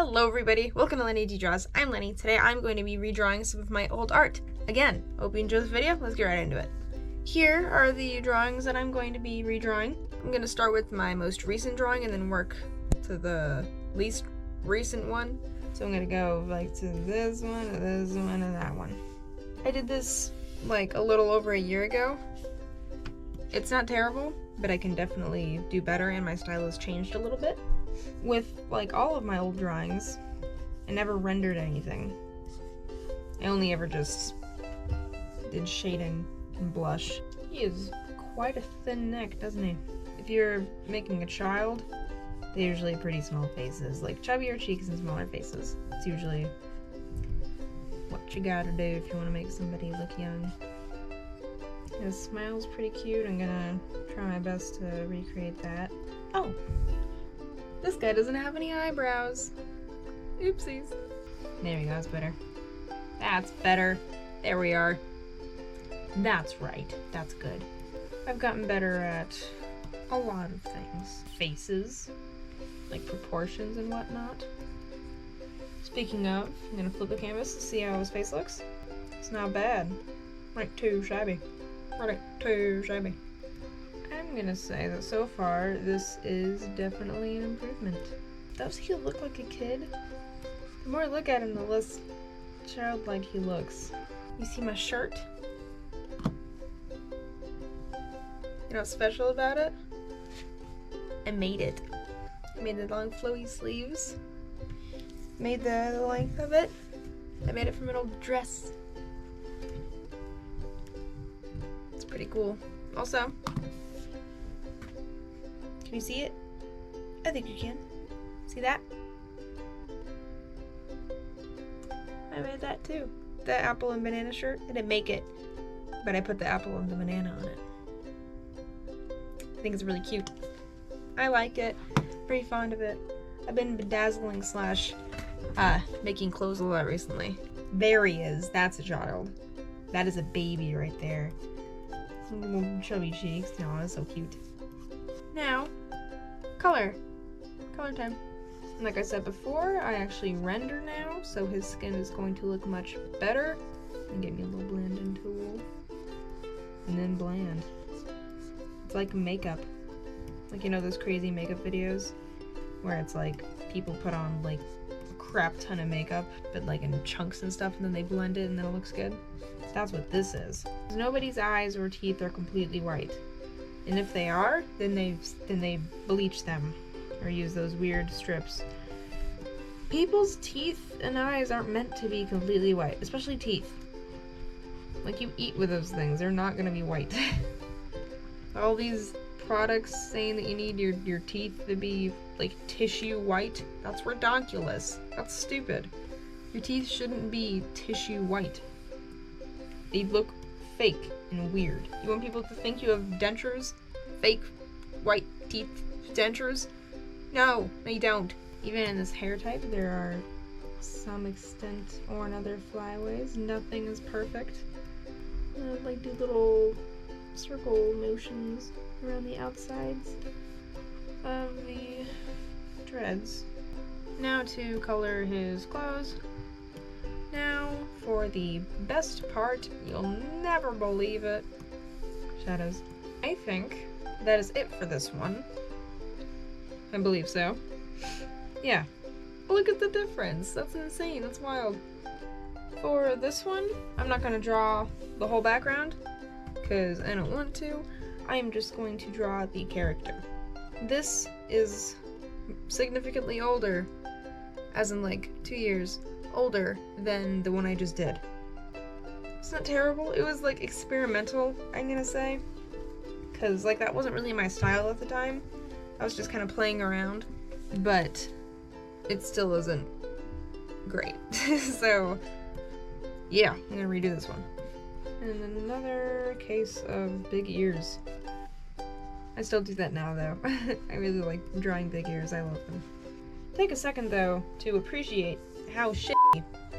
Hello everybody, welcome to Lenny D Draws. I'm Lenny. Today I'm going to be redrawing some of my old art. Again, hope you enjoy this video, let's get right into it. Here are the drawings that I'm going to be redrawing. I'm going to start with my most recent drawing and then work to the least recent one. So I'm going to go like to this one, and that one. I did this like a little over a year ago. It's not terrible, but I can definitely do better and my style has changed a little bit. With like all of my old drawings, I never rendered anything. I only ever just did shading and blush. He has quite a thin neck, doesn't he? If you're making a child, they usually have pretty small faces, like chubbier cheeks and smaller faces. It's usually what you gotta do if you want to make somebody look young. His smile's pretty cute. I'm gonna try my best to recreate that. Oh! This guy doesn't have any eyebrows. Oopsies. There we go, that's better. That's better. There we are. That's right. That's good. I've gotten better at a lot of things. Faces, like proportions and whatnot. Speaking of, I'm gonna flip the canvas to see how his face looks. It's not bad. Not too shabby. Not too shabby. I'm gonna say that so far, this is definitely an improvement. Does he look like a kid? The more I look at him, the less childlike he looks. You see my shirt? You know what's special about it? I made it. I made the long flowy sleeves. Made the length of it. I made it from an old dress. It's pretty cool. Also, can you see it? I think you can. See that? I made that too. The apple and banana shirt. I didn't make it, but I put the apple and the banana on it. I think it's really cute. I like it. Pretty fond of it. I've been bedazzling slash making clothes a lot recently. There he is. That's a child. That is a baby right there. Little chubby cheeks. Oh, that's so cute. Now, color time. And like I said before, I actually render now, so his skin is going to look much better. And get me a little blending tool. And then blend. It's like makeup. Like, you know those crazy makeup videos? Where it's like, people put on like a crap ton of makeup, but like in chunks and stuff, and then they blend it and then it looks good. That's what this is. Nobody's eyes or teeth are completely white. And if they are, then they bleach them or use those weird strips. People's teeth and eyes aren't meant to be completely white, especially teeth. Like, you eat with those things, they're not gonna be white. All these products saying that you need your teeth to be like tissue white, that's redonkulous. That's stupid. Your teeth shouldn't be tissue white. They look fake and weird. You want people to think you have dentures? Fake white teeth dentures? No, you don't. Even in this hair type, there are some extent or another flyaways. Nothing is perfect. Like do little circle motions around the outsides of the dreads. Now to color his clothes. Now for the best part, you'll never believe it. Shadows. I think that is it for this one. I believe so. Yeah. Look at the difference. That's insane. That's wild. For this one, I'm not going to draw the whole background because I don't want to. I am just going to draw the character. This is significantly older, as in like 2 years older than the one I just did. It's not terrible. It was like experimental, I'm gonna say, because like that wasn't really my style at the time. I was just kind of playing around, but it still isn't great. So yeah, I'm gonna redo this one. And another case of big ears. I still do that now though. I really like drawing big ears. I love them. Take a second though to appreciate how shitty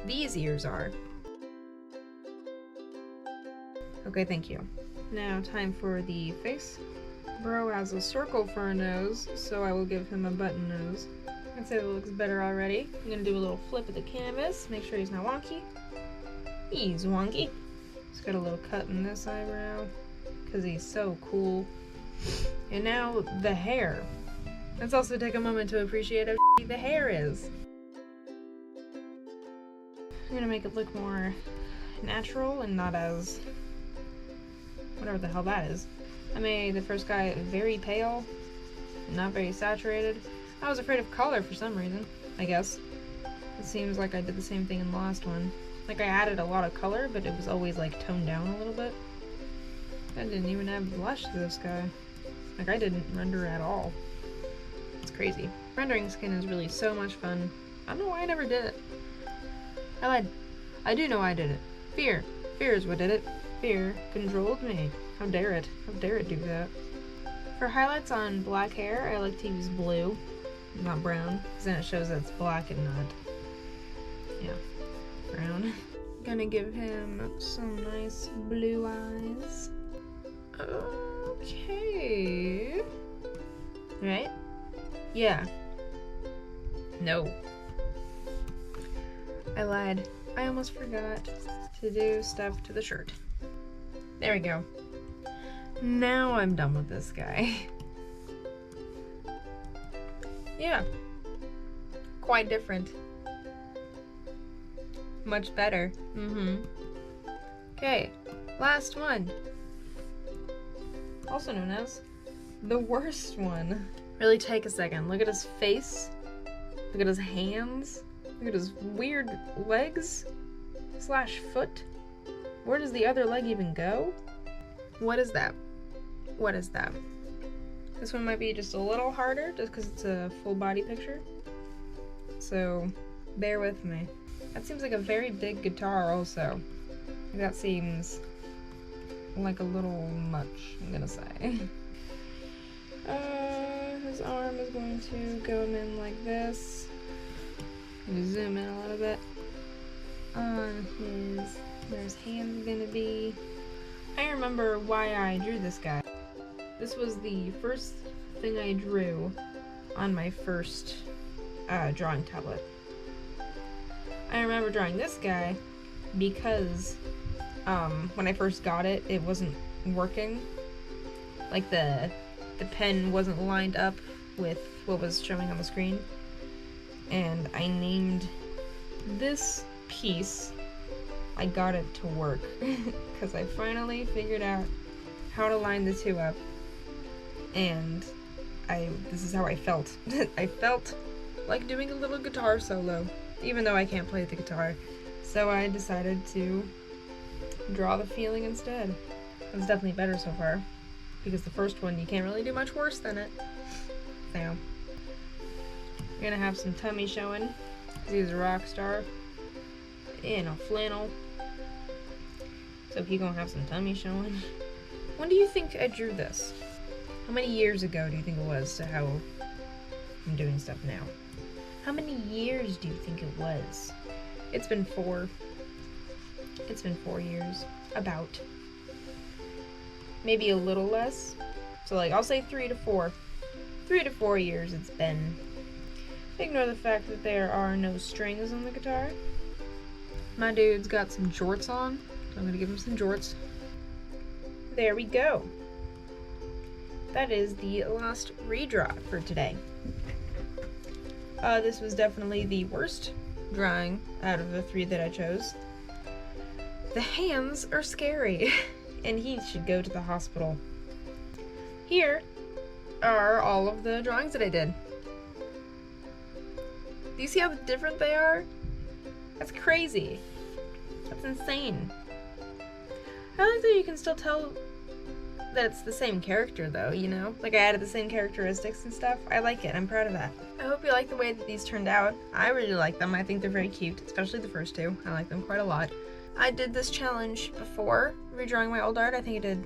these ears are. Okay, thank you. Now time for the face. Bro has a circle for a nose, so I will give him a button nose. I I'd say that looks better already. I'm gonna do a little flip of the canvas, make sure he's not wonky. He's wonky. He's got a little cut in this eyebrow, because he's so cool. And now the hair. Let's also take a moment to appreciate how shitty the hair is. I'm gonna make it look more natural and not as whatever the hell that is. I made the first guy very pale, not very saturated. I was afraid of color for some reason, I guess. It seems like I did the same thing in the last one. Like I added a lot of color, but it was always like toned down a little bit. I didn't even have blush to this guy. Like I didn't render at all. It's crazy. Rendering skin is really so much fun. I don't know why I never did it. I lied. I do know I did it. Fear. Fear is what did it. Fear controlled me. How dare it? How dare it do that? For highlights on black hair, I like to use blue, not brown, because then it shows that it's black and not, brown. Gonna give him some nice blue eyes. Okay. Right? Yeah. No. I lied. I almost forgot to do stuff to the shirt. There we go. Now I'm done with this guy. Yeah. Quite different. Much better. Okay. Last one. Also known as the worst one. Really take a second. Look at his face. Look at his hands. Look at his weird legs / foot. Where does the other leg even go? What is that? What is that? This one might be just a little harder just because it's a full body picture. So bear with me. That seems like a very big guitar also. That seems like a little much, I'm gonna say. His arm is going to go in like this. I'm gonna zoom in a little bit. On where his hand's gonna be. I remember why I drew this guy. This was the first thing I drew on my first drawing tablet. I remember drawing this guy because when I first got it, it wasn't working. Like the pen wasn't lined up with what was showing on the screen. And I named this piece, I got it to work because I finally figured out how to line the two up, and this is how I felt. I felt like doing a little guitar solo, even though I can't play the guitar. So I decided to draw the feeling instead. It's definitely better so far, because the first one you can't really do much worse than it. So you're gonna have some tummy showing, because he's a rock star in a flannel. So he's gonna have some tummy showing. When do you think I drew this? How many years ago do you think it was to how I'm doing stuff now? How many years do you think it was? It's been 4. It's been 4 years. About. Maybe a little less. So like, I'll say 3 to 4. 3 to 4 years it's been. Ignore the fact that there are no strings on the guitar. My dude's got some jorts on, so I'm gonna give him some jorts. There we go. That is the last redraw for today. This was definitely the worst drawing out of the 3 that I chose. The hands are scary, and he should go to the hospital. Here are all of the drawings that I did. Do you see how different they are? That's crazy. That's insane. I like that you can still tell that it's the same character though, you know? Like I added the same characteristics and stuff. I like it. I'm proud of that. I hope you like the way that these turned out. I really like them. I think they're very cute, especially the first 2. I like them quite a lot. I did this challenge before, redrawing my old art. I think I did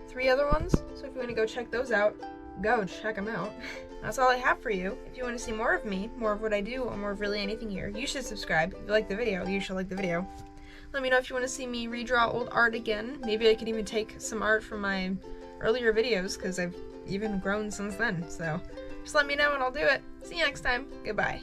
3 other ones. So if you want to go check those out, go check them out. That's all I have for you. If you want to see more of me, more of what I do, or more of really anything here, you should subscribe. If you like the video, you should like the video. Let me know if you want to see me redraw old art again. Maybe I could even take some art from my earlier videos, because I've even grown since then. So Just let me know and I'll do it. See you next time. Goodbye.